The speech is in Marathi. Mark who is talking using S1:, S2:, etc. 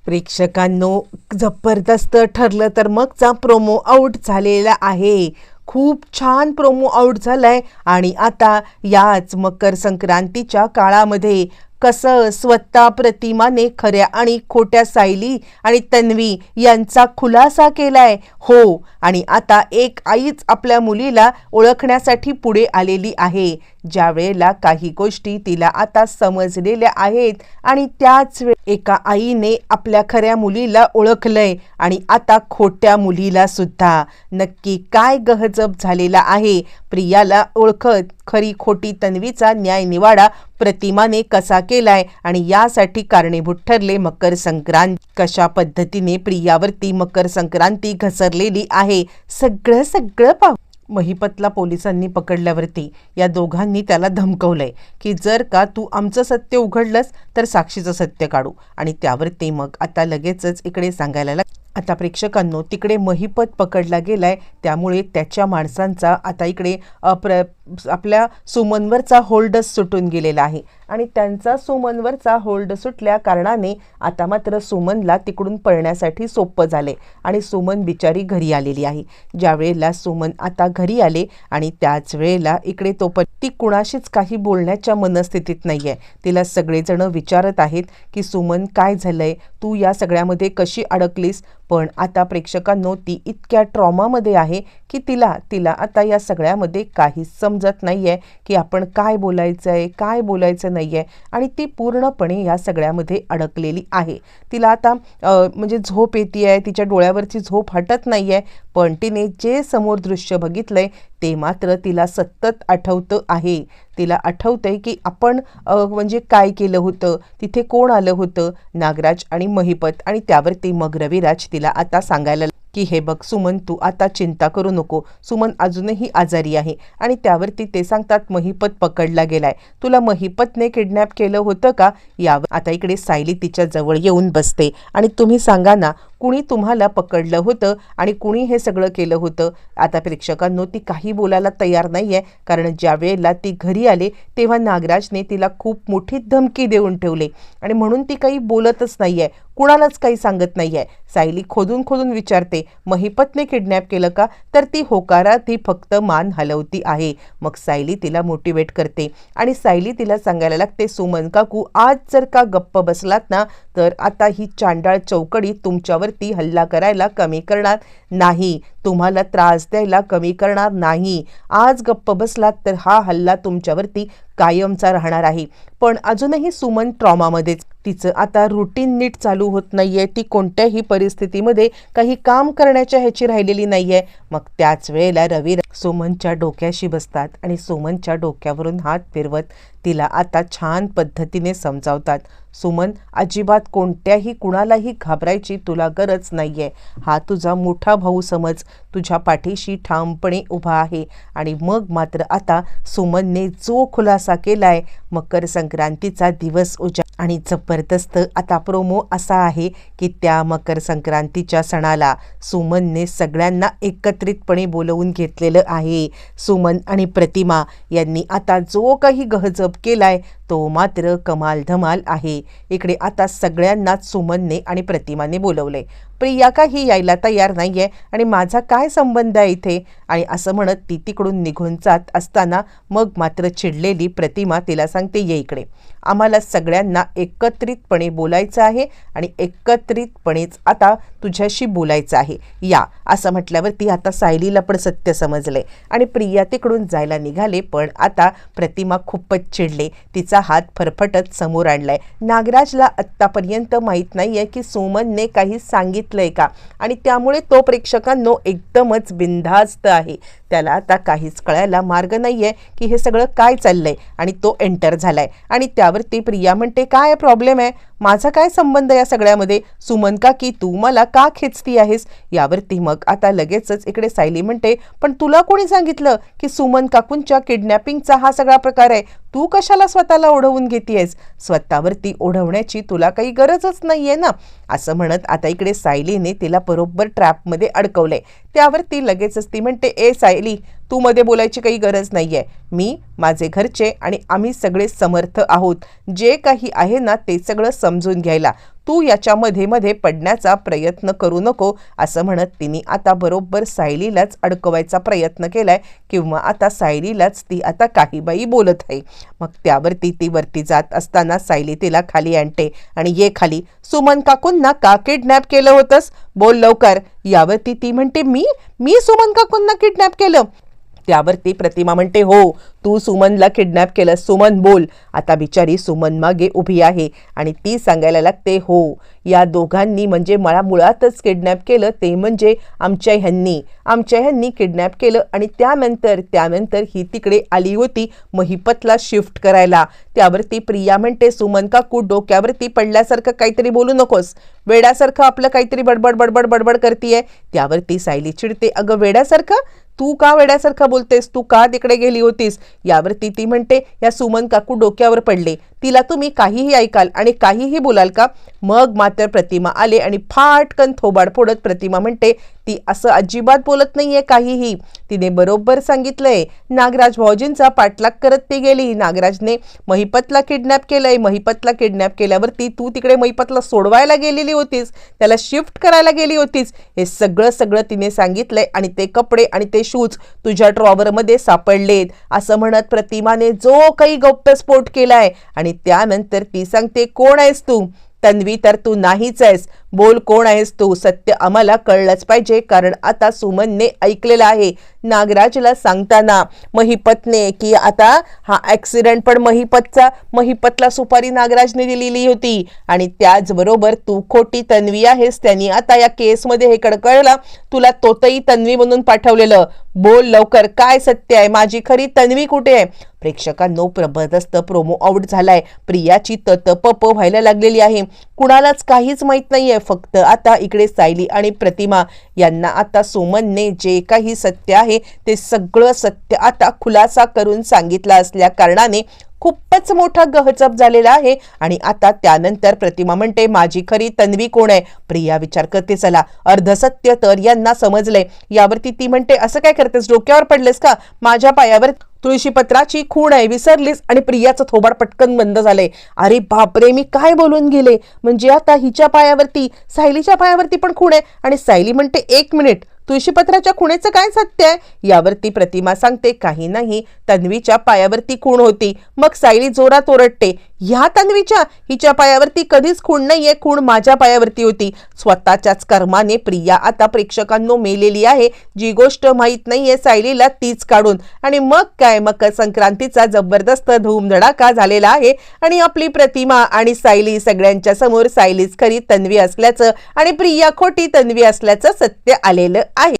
S1: प्रेक्षकांनो, जबरदस्त ठरलं तर मगचा प्रोमो आउट झालेला आहे. खूप छान प्रोमो आउट झालाय आणि आता याच मकर संक्रांतीच्या काळामध्ये कसं स्वतः प्रतिमाने खऱ्या आणि खोट्या सायली आणि तन्वी यांचा खुलासा केलाय. हो, आणि आता एक आईच आपल्या मुलीला ओळखण्यासाठी पुढे आलेली आहे. ज्या वेळेला काही गोष्टी तिला आता समजलेल्या आहेत आणि त्याच एका आईने आपल्या खऱ्या मुलीला ओळखलंय आणि आता खोट्या मुलीला सुद्धा. नक्की काय गहजब झालेला आहे? प्रियाला ओळखत खरी खोटी तन्वीचा न्याय निवाडा प्रतिमाने कसा केलाय आणि यासाठी कारणीभूत ठरले मकर संक्रांत. कशा पद्धतीने प्रियावरती मकर संक्रांती घसरलेली आहे सगळं पाहू. महिपतला पोलिसांनी पकडल्यावरती या दोघांनी त्याला धमकवलंय की जर का तू आमचं सत्य उघडलंस तर साक्षीचं सत्य काढू. आणि त्यावरती मग आता लगेचच इकडे सांगायला आता प्रेक्षकांनो, तिकडे महिपत पकडला गेलाय, त्यामुळे त्याच्या माणसांचा आता इकडे आपल्या सुमनवरचा होल्डच सुटून गेलेला आहे. आणि त्यांचा सुमनवरचा होल्ड सुटल्या कारणाने आता मात्र सुमनला तिकडून पळण्यासाठी सोपं झाले आणि सुमन बिचारी घरी आलेली आहे. ज्या वेळेला सुमन आता घरी आले आणि त्याच वेळेला इकडे ती कुणाशीच काही बोलण्याच्या मनस्थितीत नाही आहे. तिला सगळेजण विचारत आहेत की सुमन काय झालंय, तू या सगळ्यामध्ये कशी अडकलीस. पण आता प्रेक्षकांनो, ती इतक्या ट्रॉमामध्ये आहे की तिला आता या सगळ्यामध्ये काहीच समजत नाहीये की आपण काय बोलायचं आहे काय बोलायचं नाहीये. आणि ती पूर्णपणे या सगळ्यामध्ये अडकलेली आहे. तिला आता म्हणजे झोप येते, तिच्या डोळ्यावरची झोप हटत नाहीये. पण तिने जे समोर दृश्य बघितलंय ते मात्र तिला सतत आठवतं आहे. तिला आठवतंय की आपण म्हणजे काय केलं होतं, तिथे कोण आलं होतं, नागराज आणि महिपत. आणि त्यावरती मग रविराज तिला आता सांगायला की हे बघ सुमन, तू आता चिंता करू नको, सुमन अजूनही आजारी आहे. आणि त्यावरती ते सांगतात महिपत पकडला गेलाय, तुला महिपतने किडनॅप केलं होतं का. यावर आता इकडे सायली तिच्या जवळ येऊन बसते आणि तुम्ही सांगा ना, कुणी तुम्हाला पकडलं होतं आणि कुणी हे सगळं केलं होतं. आता प्रेक्षकांनो, ती काही बोलायला तयार नाहीये, कारण ज्या वेळेला ती घरी आले तेव्हा नागराजने तिला खूप मोठी धमकी देऊन ठेवले आणि म्हणून ती काही बोलतच नाहीये, कुणालाच काही सांगत नाहीये. सायली खोदून विचारते, महिपतने किडनॅप केलं का. तर ती होकारात ती फक्त मान हलवती आहे. मग सायली तिला मोटिवेट करते आणि सायली तिला सांगायला लागते, सुमन काकू, आज जर का गप्प बसलात ना तर आता ही चांडाळ चौकडी तुमच्यावरती हल्ला करायला कमी करणार नाही, तुम्हाला त्रास द्यायला कमी करणार नाही. आज गप्प बसलात तर हा हल्ला तुमच्यावरती कायमचा राहणार आहे. पण अजूनही सुमन ट्रॉमामध्येच, तिचं आता रुटीन नीट चालू होत नाहीये, ती कोणत्याही परिस्थितीमध्ये काही काम करण्याच्या ह्याची राहिलेली नाहीये. मग त्याच वेळेला रवी सुमनच्या डोक्याशी बसतात आणि सुमनच्या डोक्यावरून हात फिरवत तिला आता छान पद्धतीने समजावतात, सुमन, अजिबात कोणत्याही कुणालाही घाबरायची तुला गरज नाहीये. हा तुझा मोठा भाऊ समज, तुझ्या पाठीशी ठामपणे उभा आहे. आणि मग मात्र आता सुमनने जो खुलासा केलाय, मकर संक्रांतीचा दिवस आणि जबरदस्त आता प्रोमो असा आहे की त्या मकर संक्रांतीच्या सणाला सुमनने सगळ्यांना एकत्रितपणे बोलवून घेतलेलं आहे. सुमन आणि प्रतिमा यांनी आता जो काही गहजब केलाय तो मात्र कमाल धमाल आहे. इकडे आता सगळ्यांनाच सुमनने आणि प्रतिमाने बोलवले. प्रिया काही यायला तयार नाहीये आणि माझा काय संबंध आहे इथे, आणि असं म्हणत ती तिकडून निघून जात असताना मग मात्र चिडलेली प्रतिमा तिला सांगते, ये इकडे, आम्हाला सगळ्यांना एकत्रितपणे बोलायचं आहे आणि एकत्रितपणेच आता तुझ्याशी बोलायचं आहे, या. असं म्हटल्यावरती आता सायलीला पण सत्य समजले आणि प्रिया तिकडून जायला निघाले. पण आता प्रतिमा खूपच चिडले, तिचा हात फरफटत समोर आणलाय. नागराजला आत्तापर्यंत माहीत नाहीये की सुमनने काही सांगितलंय का, आणि त्यामुळे तो प्रेक्षकांनो एकदमच बिनधास्त आहे. त्याला आता काहीच कळायला मार्ग नाहीये की हे सगळं काय चाललंय. आणि तो एंटर झालाय आणि त्यावरती प्रिया म्हणते, काय प्रॉब्लेम आहे, माझा काय संबंध या सगळ्यामध्ये, सुमन का की तू मला का खेचती आहेस. यावरती मग आता लगेचच इकडे सायली म्हणते, पण तुला कोणी सांगितलं की सुमन काकूंच्या किडनॅपिंगचा हा सगळा प्रकार आहे, तू कशाला स्वतःला ओढवून घेतेयस, स्वतःवरती ओढवण्याची तुला काही गरजच नाहीये ना. असं म्हणत आता इकडे सायलीने तिला बरोबर ट्रॅपमध्ये अडकवलंय. त्यावरती लगेचच ती म्हणते, ए सायली, तू मध्ये बोलायची काही गरज नाहीये. मी, माझे घरचे आणि आम्ही सगळे समर्थ आहोत जे काही आहे ना ते सगळं समजून घ्यायला. तू याच्यामध्ये मध्ये पडण्याचा प्रयत्न करू नको असं म्हणत तिने आता बरोबर सायलीलाच अडकवायचा प्रयत्न केलाय किंवा आता सायलीलाच ती आता काही बाई बोलत आहे. मग त्यावरती ती वरती जात असताना सायली तिला खाली आणते आणि ये खाली. सुमन काकूंना का किडनॅप केलं होतंस? बोल लवकर. यावरती ती म्हणते मी सुमन काकूंना किडनॅप केलं. त्यावरती प्रतिमा म्हणते हो, तू सुमनला किडनॅप केलं. सुमन बोल. आता बिचारी सुमन मागे उभी आहे आणि ती सांगायला लागते हो, या दोघांनी म्हणजे मला मुळातच किडनॅप केलं ते म्हणजे आमच्या ह्यांनी किडनॅप केलं आणि त्यानंतर ही तिकडे आली होती महिपतला शिफ्ट करायला. त्यावरती प्रिया म्हणते सुमन काकू डोक्यावरती पडल्यासारखं काहीतरी बोलू नकोस, वेड्यासारखं आपलं काहीतरी बडबड करतीये. त्यावरती सायली चिडते, अगं वेड्यासारखं? तू का वेड्यासारखं बोलतेस? तू का तिकडे गेली होतीस? यावरती ती म्हणते या सुमन काकू डोक्यावर पडले, तिला तुम्ही काहीही ऐकाल आणि काहीही बोलाल का? मग मात्र प्रतिमा आले आणि फाटकन थोबाड फोडत प्रतिमा म्हणते ती असं अजिबात बोलत नाहीये काहीही. तिने बरोबर सांगितलंय, नागराज भाऊजींचा पाठलाग करत ती गेली. नागराजने महिपतला किडनॅप केलंय. महिपतला किडनॅप केल्यावरती तू तिकडे महिपतला सोडवायला गेलेली होतीस, त्याला शिफ्ट करायला गेली होतीस. हे सगळं तिने सांगितलंय आणि ते कपडे आणि ते शूज तुझ्या ड्रॉवरमध्ये सापडलेत असं म्हणत प्रतिमाने जो काही गौप्यस्फोट केलाय आणि त्यानंतर ती सांगते कोण आहेस तू? तन्वी तर तू नाहीच आहेस. बोल कोण आहेस तू? सत्य आम्हाला कळलंच पाहिजे कारण आता सुमनने ऐकलेलं आहे नागराजला सांगताना महिपतने की आता हा ऍक्सिडेंट पण महिपतला सुपारी नागराजने दिलेली होती आणि त्याचबरोबर तू खोटी तन्वी आहेस. त्यांनी आता या केसमध्ये हे कळलं, तुला तोतई तन्वी म्हणून पाठवलेलं. बोल लवकर, काय सत्य आहे? माझी खरी तन्वी कुठे आहे? प्रेक्षकांनो जबरदस्त प्रोमो आउट झालाय. प्रियाची ततपप व्हायला लागलेली आहे. कुणालाच काहीच माहित नाहीये. फक्त आता इकडे सायली आणि प्रतिमा यांना आता सुमनने जे काही सत्य आहे ते सगळं सत्य आता खुलासा करून सांगितलं असल्या कारणाने खूपच मोठा गहचप झालेला आहे. आणि आता त्यानंतर प्रतिमा म्हणते माझी खरी तन्वी कोण आहे? प्रिया विचार करते चला अर्धसत्य तर यांना समजलंय. यावरती ती म्हणते असं काय करतेस? डोक्यावर पडलेस का? माझ्या पायावर तुळशीपत्राची खूण आहे, विसरलीस? आणि प्रियाचं थोबाड पटकन बंद झालंय. अरे बापरे, मी काय बोलून गेले? म्हणजे आता हिच्या पायावरती सायलीच्या पायावरती पण खूण आहे. आणि सायली म्हणते एक मिनिट, तुळशीपत्राच्या खुणेचं काय सत्य आहे? यावरती प्रतिमा सांगते काही नाही, तन्वीच्या पायावरती खूण होती. मग सायली जोरात ओरडते ह्या तन्वीच्या, हिच्या पायावरती कधीच खूण नाहीये, खूण माझ्या पायावरती होती. स्वतःच्याच कर्माने प्रिया आता प्रेक्षकांनो मेलेली आहे. जी गोष्ट माहीत नाहीये सायलीला तीच काढून. आणि मग काय, मकर संक्रांतीचा जबरदस्त धूमधडाका झालेला आहे आणि आपली प्रतिमा आणि सायली सगळ्यांच्या समोर सायलीच खरी तन्वी असल्याचं आणि प्रिया खोटी तन्वी असल्याचं सत्य आलेलं आहे.